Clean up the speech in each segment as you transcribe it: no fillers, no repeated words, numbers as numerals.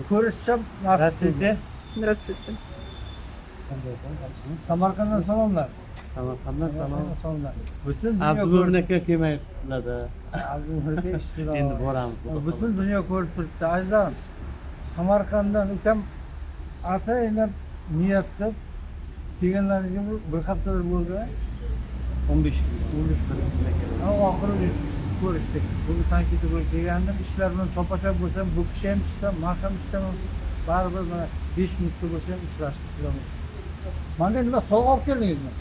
Ko'rishim nasib Здравствуйте. Здравствуйте. Samarqanddan salomlar. Samarqanddan salom. Salomlar. Butun dunyo Abdulloh aka kelmayaptilar-da. Endi boramiz. Butun dunyo ko'rib turibdi. Azizlarim, Samarqanddan ukam ataylab niyat qilib kelganlariga bir haftalar bo'ldi. 15 kun. Oxiri ko'rishdik. Bugun Sankt-Peterburgga kelgandim. Ishlar bilan chop-chop bo'lsam, bu kishi ham ishda, men ham ishdaman. Baribir mana 5 minutda bo'lsa ham uchrashdik bilaman. Menga nima sovg'a olib keldingizmi?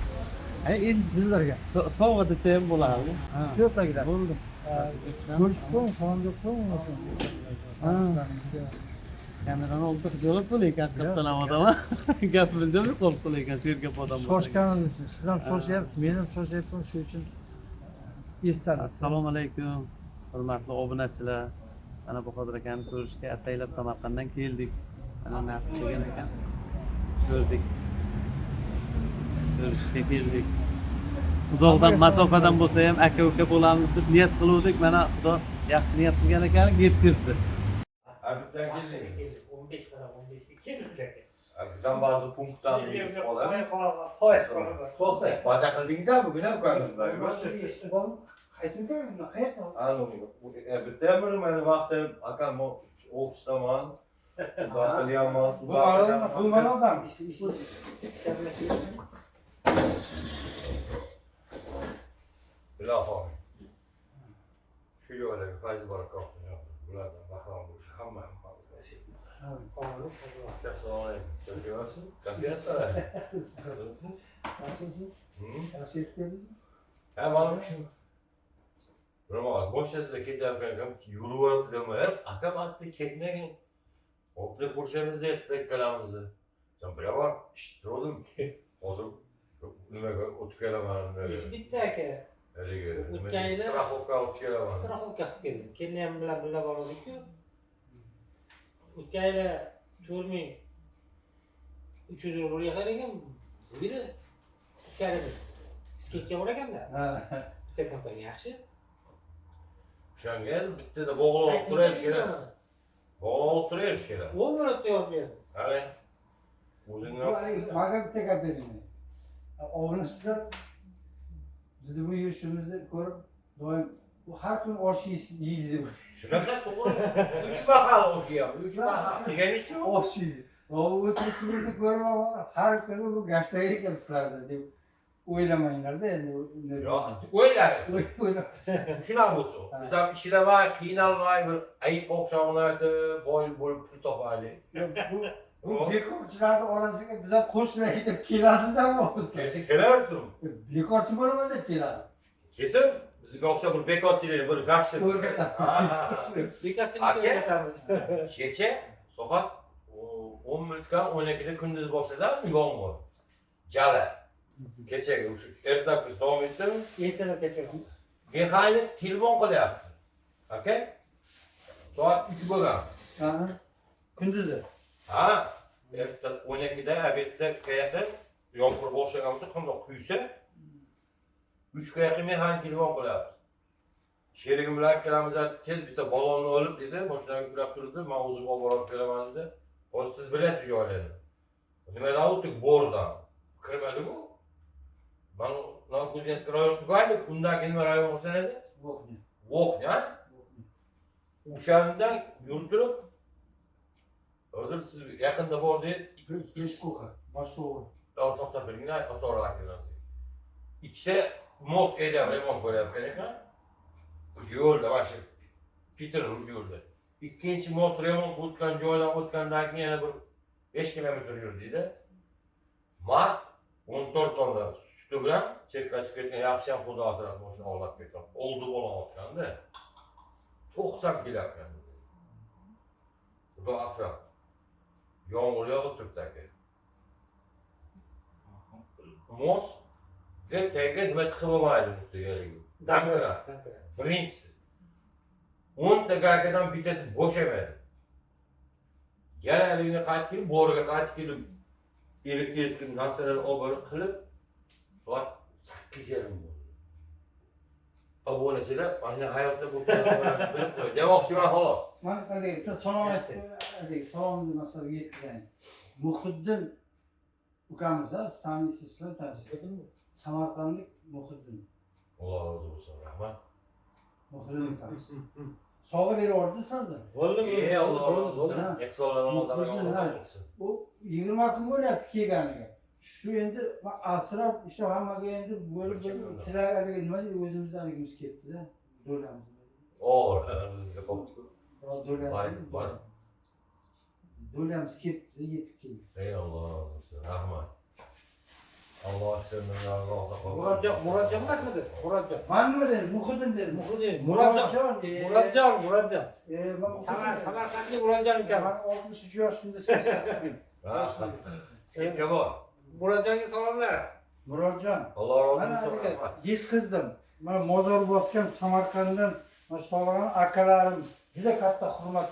Endi bizlarga. Sovg'a desa ham bo'lardi. Shu yerdagilar. Bo'ldi. Ko'rishib qo'ying, salom berib qo'ying. Kamerani olib jo'lab qo'ygan kattadan odam. Gap bildimmi qo'l qo'ygan sergap odam. Shoshganingiz uchun. Siz ham shoshyapsiz, men ham shoshyapman, shu uchun eslatdim. Assalomu alaykum. Hurmatli obunachilar. Mana Bahodir akani ko'rishga ataylab Samarqanddan keldik. Mana nasib qilgan ekan. Ko'rdik. Ko'rishga keldik. Uzoqdan masofadan bo'lsa ham aka-uka bo'lamiz deb niyat qiluvdik. Mana Xudo yaxshi niyat qilgan ekan, yetkazdi. Abitdan kelding. 15 para 15 keldik aka. Biz ham ba'zi punktdan yetib qolamiz. Foiz To'xtang. Baza qildingizmi bugun ham ukangiz bilan? Qaysi ukam? Qayerda? Bitta bir mana vaqtda akam ofis tomon qilyapman. Bu mana odam. Iloho. Shu joylarga fayz barakot bulardan bahrom bo'lishi hamma hammamiz nasib. Assalomu alaykum. Yaxshimisiz? Gapirasizlar. Yaxshimisiz? Yaxshi yetib keldingizmi? Ha, mana shu. Biroq boshlasida ketyapman ekan, yuraverib demayap, akam aytdi ketmagin. O'tib ko'rishamiz deb ikkalamizni. Sen bilaman, eshitdim. Hozir nimaga o'tib kelaman. Ish bitta aka. Haligi O'tgan yili straxovka olib kelaman. Straxovka qilib keldim. Kelinam bilan birga bordik-ku. O'tgan yili 4300 rubl yig'argan. Bu yili karimiz. Sketga bor ekanda. Bitta kompaniya yaxshi. O'shanga bittada bog'lab turish kerak. Bog'lab turish kerak. 10 minutda yozib berdim. Qani. O'zingni Menga bitta gap bering. Obunachilar bizni bu yurishimizni ko'rib, doim har kun osh yeydi. shunaqa to'g'ri. 3 mahal o'shyapti. 3 mahal. Degani-chi? Osh yeydi. O'tirishimizni ko'rib, har kuni bu gashtaga kelsizlardi deb o'ylamanglar-da endi. Yo'q, o'ylaysiz. Shunaqa bo'lsin. Biz ham ishlamay, qiynalmay bir ayib oqshomlarda boy bo'lib pul topaylik. Bu bekorchilarni orasiga biz ham qo'shilay deb keladi-da bo'lsa. Kelaversin. Bekorchi bo'laman deb keladi. Kelsin, bizga o'xshab bir bekorchilikni bir gashti. Bekasining o'rgatamiz. Kecha soat 10 minutga 12 da kunduz boshladi yomg'ir. Jala. Kechaga o'sha ertalab davom etdimi? Ertalabgacha. Mexanik telefon qilyapti. Aka? Soat 3 bo'lgan. Kunduzi. Ha, ertalab 12 da obedda qaytib, yomg'ir boshlagan bo'lsa, qandoq quysa, 3 ga yaqin mexanik telefon qilyapti. Sherigim bilan ikkalamiz tez bitta balonni olib dedi, mashinaga kulab turdi, men o'zim olib borib kelaman dedi. Hozir siz bilasiz joylarni. Nimadan o'tdik bordan. Kirmadi bu. Ben Novokuzensky rayon tugaylik, undan keyin nima rayon o'xshanadi? Voqni. Voqni, ha? O'shandan yurtirib, hozir siz yaqinda bordingiz, Peshkuxa, boshlovchi. to'xtab turinglar, osonroq. Ikkita most edam remont bo'layotgan ekan. O'sha yo'lda, mana shu Peter yo'lda. Ikkinchi most remont o'tgan joydan o'tgandan keyin yana bir 5 kilometr yurdikda. Mars 14 tonna suti bilan chekka chiqib ketgan yaxshi ham xudo asrab mashina olib ketgan. Oldi bo'layotganda 90 kelyapkan. Xudo asrab. Yomg'ir yog'ib turibdi aka. Most tagiga nima tiqib olmaydi ustiga. Dankra. Birinchisi. 10 ta gagadan bittasi bo'shamaydi. Yana uyga qaytib kelib, bo'riga qaytib kelib, elektrik narsalarni olib qilib, soat 8:30 bo'ldi. obunachilar mana hayotda bu narsalarni bilib qo'y. Demoqchiman xolos. Men haligi bitta salomni masalan yetkazing. Muhiddin ukamiz stanislavdan tanishdik. Samarqandlik Muhiddin. Alloh rozi bo'lsin. Rahmat. Muhiddin ukamiz. Sovg'a berib sanda. Bo'ldi. Alloh rozi bo'lsin. Ehsonlarni olsin. Bu 20 kun bo'lyapti kelganiga. Shu endi asrab o'sha hammaga endi bo'lib tilagadiga nima deydi o'zimizdanligimiz ketdi-da. Do'lamiz. Bizga qopdi. Do'lamiz ketdi, yetib keldi. Ey Alloh rozi bo'lsin. Rahmat. Alloh sendan razı olsun. Murodjon emasmidi? Murodjon. Men nima dedim? Muhiddin dedim. Murodjon. Samarqandlik Murodjon Ben ukamiz. 63 yoshimda siyosatda. Skepga bor. Murodjonga salomlar. Murodjon. Alloh rozi Mana bo'lsin. haliga Rahmat. yetkazdim. Mana mozor bosgan Samarqanddan mana shu tog'larni akalarim juda katta hurmat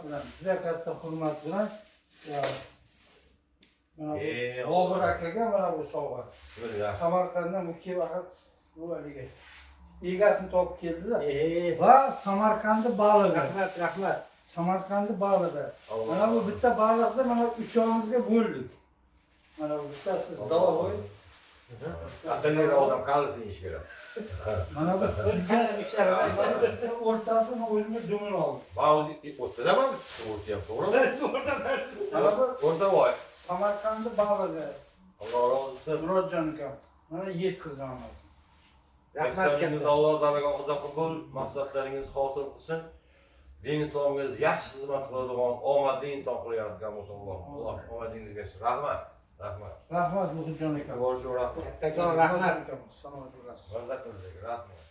bilan mana Bobur akaga mana bu sovg'a. Bismillah. Samarqanddan bu kelib bu haliga egasini topib keldi-da. Va Samarqandni balig'i. Rahmat. Samarqandni balig'i. Mana bu bitta baliqni mana uchog'imizga bo'ldik. Mana bu bittasi davoy. Aqlli odam qalsin ish kerak. Mana bu sizga o'rtasi men o'zimga dumini oldim. Ba'zi o'rtadaman, o'rtayam to'g'rimi? Mana bu o'rta voy. Samarqandni balig'i. Alloh rozi bo'lsin. Murodjon ukam. Mana yetkazamiz. Rahmatlaringiz Alloh dargohida qabul, maqsadlaringiz hosil qilsin. Din islomingizga yaxshi xizmat qiladigan omadli inson qilayotgan bo'lsin Alloh. Alloh omadingizga bersin. Rahmat. Rahmat Muhitjon aka. Borjo rahmat. Rahmat. Salomat bo'lasiz. Rahmat.